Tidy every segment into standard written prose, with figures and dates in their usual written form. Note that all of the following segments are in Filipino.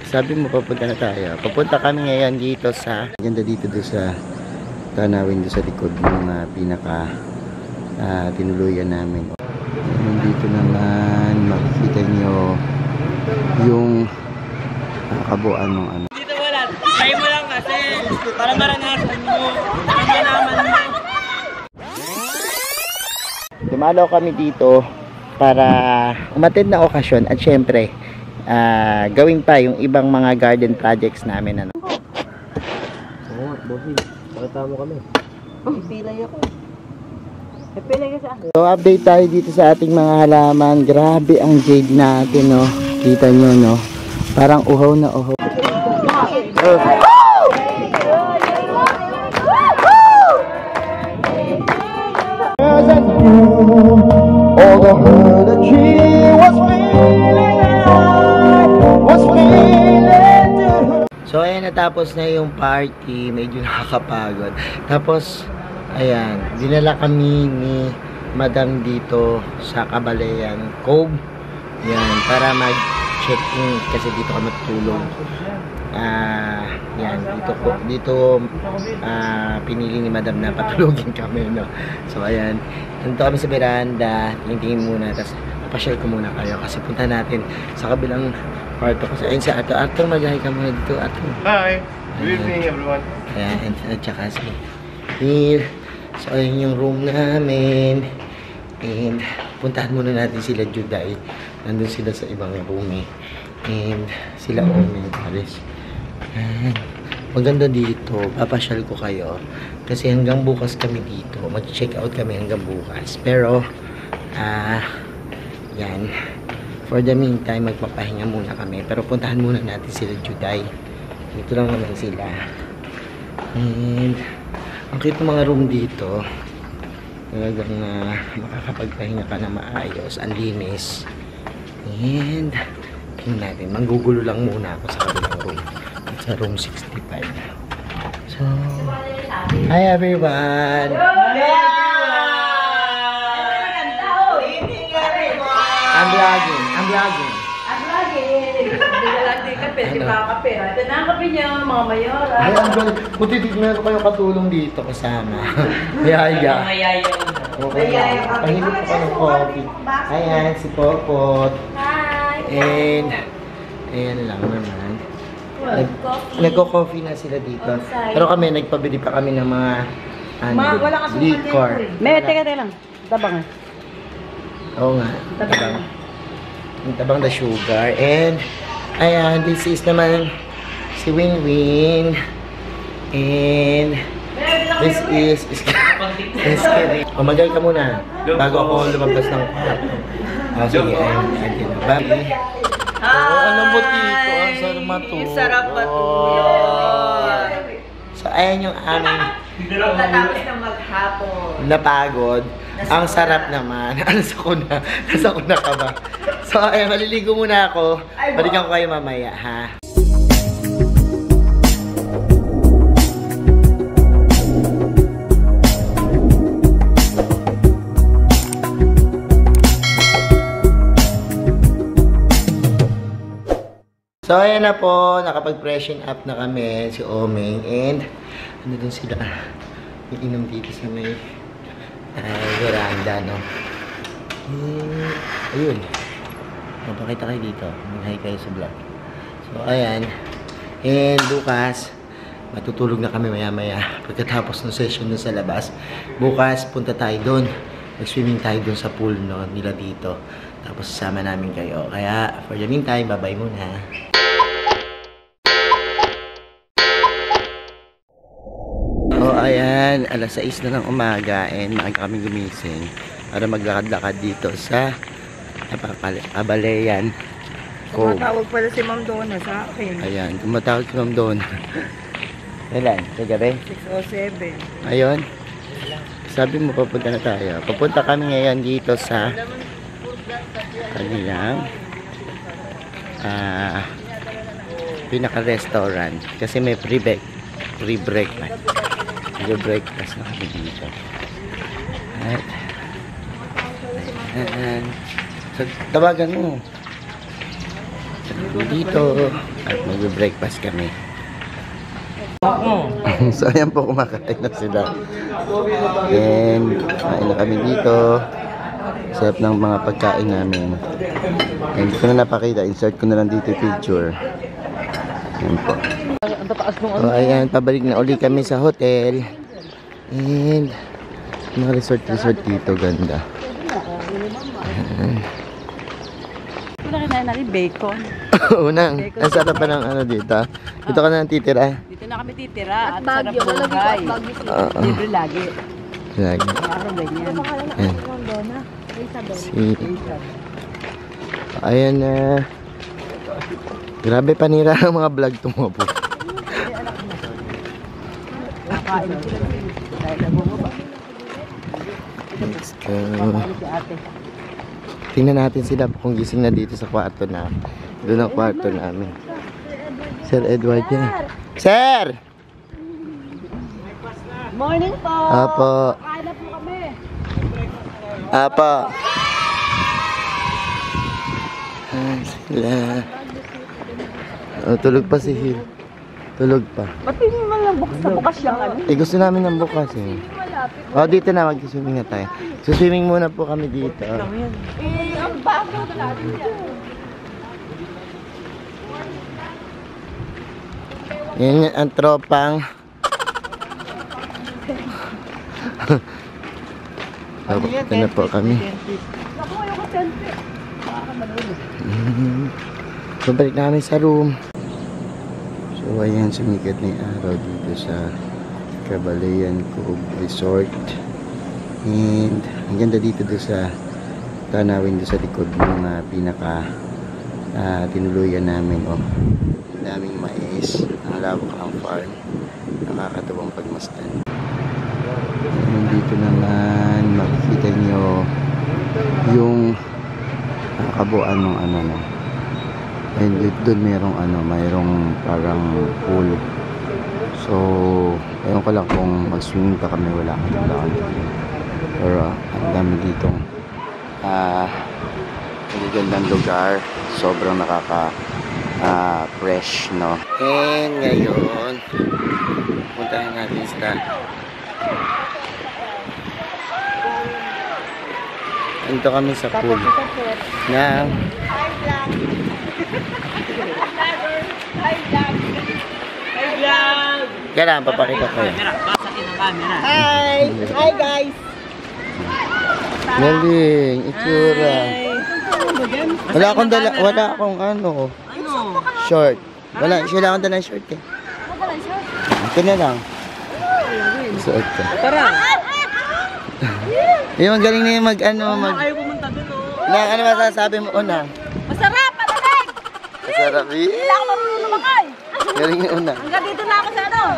Sabi mo papunta na tayo. Papunta kami ngayon dito sa ganda dito doon sa tanawin doon sa likod ng pinaka tinuluyan namin. Dito naman makikita nyo yung kabuuan ng ano. Dito wala. Try mo lang kasi para maranasan mo. Para malaman mo. Dumalaw kami dito para umattend na okasyon at syempre gawin pa yung ibang mga garden projects namin. Ano. Oo, bossy. Pakita mo kami. Pilay ako. Pilay ka sa. So update tayo dito sa ating mga halaman. Grabe ang jade natin, no. Kita nyo, no. Parang uhaw na uhaw. All the hurt that she was feeling, was feeling to her. So ayan, natapos na yung party. Medyo nakakapagod. Tapos ayan, dinala kami ni Madam dito sa Cabalayan Cove. Yan, para mag-check-in kasi dito kami matulog. Yan, dito pinili ni Madam na patulogin kami, no. So ayan, nandito kami sa veranda, tingin muna, tapos papasyal ko muna kayo kasi punta natin sa kabilang kwarto kasi ayun si Arthur, mag-hi ka muna dito, Arthur. Hi, good evening everyone. Ayan, at saka si Neil. So ayun yung room namin, and puntahan muna natin sila Juday, nandun sila sa ibang room and sila Omen, Paris. Maganda dito, papasyal ko kayo kasi hanggang bukas kami dito, mag-check out kami hanggang bukas, pero yan, for the meantime magpapahinga muna kami, pero puntahan muna natin sila Juday. Dito lang naman sila, and ang cute ng mga room dito, talagang makakapagpahinga ka na maayos, ang linis, and tingnan natin, manggugulo lang muna ako sa kabilang room, sa room 65. So, hi everyone! I'm vlogging. Pwede pa kapera. Ito na ang kape niya, mga mayora. Ay, buti meron kayo katulong dito kasama. Mayaya. Pahilip ko ng coffee. Ayan, si Popot. Hi! And, ayan lang naman. Nagko-coffee na sila dito. Pero kami, nagpabili pa kami ng mga liquor. May, teka lang. Tabang. Oo nga. Tabang the sugar. And, ayan, this is naman si Win-Win. And, this is Scary. Magal ka muna bago ako lumabas ng kwarto. Sige, ayan. Bye. Ano mo dito? Ang sarap matulog. Sarap matulog. So, ayan yung aming Pagkatapos ng maghapon. napagod. Ang sarap naman. Nasa ko na ka ba? So, ayan, maliligo muna ako. Balikan ko kayo mamaya, ha? So, ayan na po. Nakapag-freshen up na kami, si Omeng. And, ano dun sila? Iinom dito sa may veranda, no? Ayun. Mapakita kayo dito. Mag-hi kayo sa vlog. So, ayan. And, bukas, matutulog na kami maya-maya. Pagkatapos ng session dun sa labas. Bukas, punta tayo dun. Mag-swimming tayo dun sa pool, no? Nila dito. Tapos, sasama namin kayo. Kaya, for the meantime, bye-bye muna. So, ayan, alas 6 na ng umaga and maaga kami gumising para maglakad-lakad dito sa Cabalayan Cove. Tumatawag pala si Ma'am Donna sa akin. Ayan, tumatawag si Ma'am Donna. Kailan? Sa gabi? 6:07. Ayun. Sabi mo papunta na tayo. Papunta kami ngayon dito sa kanilang pinaka-restaurant kasi may free breakfast. Breakfast na kami dito. At so, tawagan mo. kami dito at mag-breakfast kami. Ako. So ayan po, kumakain na sila. And kain na kami dito. Sarap ng mga pagkain namin. And hindi ko na napakita, insert ko na lang dito yung picture. Ayan po. So ayan, pabalik na uli kami sa hotel. And mga resort dito, ganda. Ito na kinain natin bacon. Unang, ang sarap pa ng ano dito. Dito ka na titira. Dito na kami titira at sarap buhay. Oo. Libre lagi. Lagi. Araw ganyan. Ayan. Ayan na. Grabe panira ang mga vlog tumobo. Kakain sila. Dahil na bumaba. Let's go. Si ate. Tingnan natin sila kung gising na dito sa kwarto na. Doon ang kwarto namin. Sir Edward yan. Sir! Morning po! Apo. Kain na po kami. Apo. Ah, sila. Oh, tulog pa si Hill. Tulog pa. Ba't hindi man lang bukas na bukas yung ano? Eh, gusto namin ng bukas eh. Oh, dito na. Mag-swimming na tayo. So, swimming muna po kami dito. Ang bago na natin yan. Yan ang tropang. Tapos na po kami. So, balik na kami sa room. So, ayan, sumikat na yung araw dito sa Cabalayan Cove Resort. And, ang ganda dito doon sa tanawin doon sa likod ng mga pinaka tinuluyan namin. Oh, daming mais. Ang lawak ang farm. Nakakatuwang pagmasdan. Dito naman makikita nyo yung kabuuan ng ano no. And doon mayroong parang pool. So ayun ko lang kung mag-swimming pa kami, wala kami. Pero ang dami ditong magagandang lugar. Sobrang fresh, no? And ngayon puntahan natin sila. Dito kami sa pool na kailangan papakita ko yun. Hi! Hi guys! Galing, itsura. Wala akong ano, short. Wala akong dalang short eh. Ito na lang. Suot ko. Tara. Yung magaling na yung Ayaw pumunta dun oh. ano masasabi mo una? Masarap! Palalig! Masarap eh. Hindi ako marunong lumakay! Galing yung una. Hanggang dito na ako sa ano!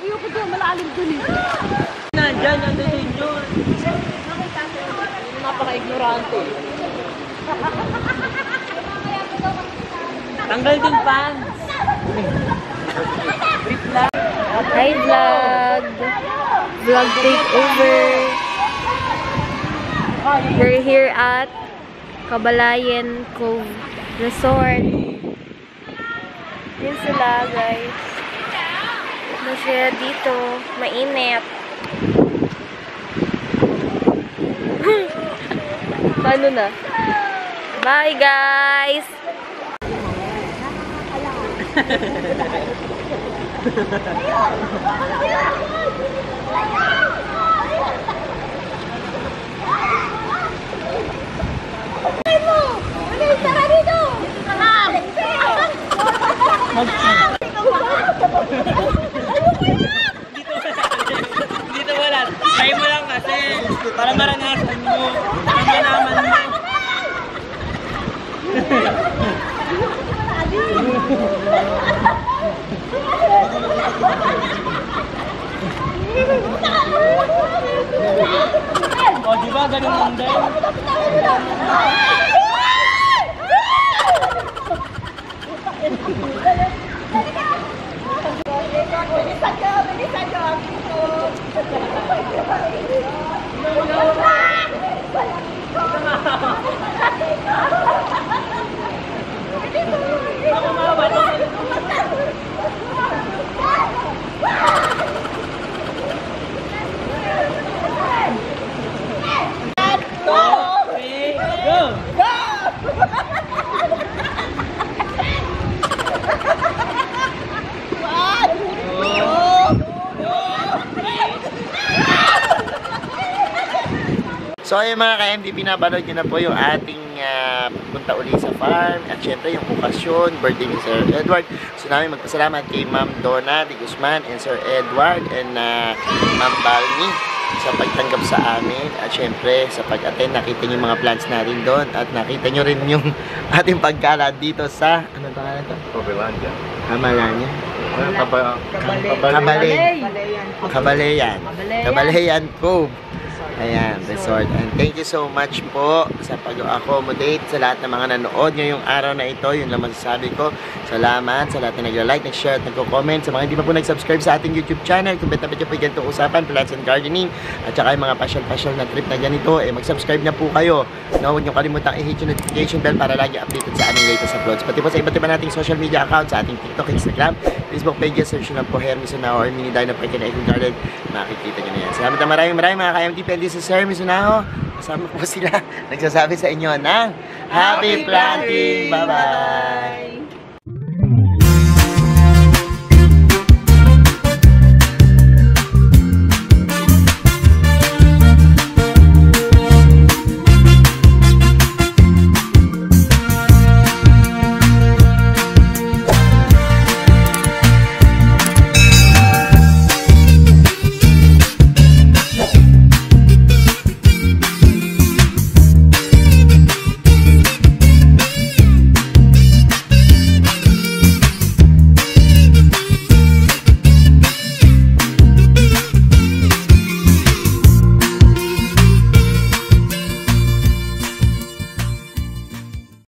Ayoko doon, malalim doon eh. Nandyan, nandun yun. Napaka-ignorante. Tanggal din pants. Hi vlog! Vlog takeover! We're here at Cabalayan Cove Resort. Yun sila guys. Masaya dito. Mainit. Paano na? Bye guys! Dito wala. Try mo lang kasi. Para maranasan mo. Para malaman mo. O, diba? Ganun lang din. Bilisan nyo! So ayun mga ka-MD, pinapanood nyo na po yung ating punta uli sa farm. At syempre yung okasyon, birthday ni Sir Edward. So namin magpasalamat kay Ma'am Donna de Guzman and Sir Edward and Ma'am Balmy sa pagtanggap sa amin. At syempre sa pag-attend, nakita nyo yung mga plants natin doon. At nakita nyo rin yung ating pagkala dito sa, ano pangalan ito? Covelandia. Kamalanya. Kabale. Kabalayan Cove. Ayan, resort. And thank you so much po sa pag-accommodate sa lahat ng mga nanood ngayong araw na ito. Yun lang masasabi ko. Salamat sa lahat na nag-like, nag-share at nag-comment. Sa mga hindi pa po nag-subscribe sa ating YouTube channel, kung bet na bet nyo po yung ganitong usapan, plants and gardening, at saka yung mga pasyal-pasyal na trip na ganito, mag-subscribe na po kayo. No, huwag nyo kalimutang i-hit yung notification bell para lagi updated sa aming latest uploads. Pati po sa iba't iba nating social media accounts, sa ating TikTok, Instagram, Facebook pages, search nyo lang po Hermes Unaho or Mini Dino Park and Eco Garden. Makikita nyo na yan. Salamat na maraming mga ka-MT. Pwede sa Hermes Unaho. Kasama po sila. Nagsasabi sa inyo ng Happy Planting! Bye-bye!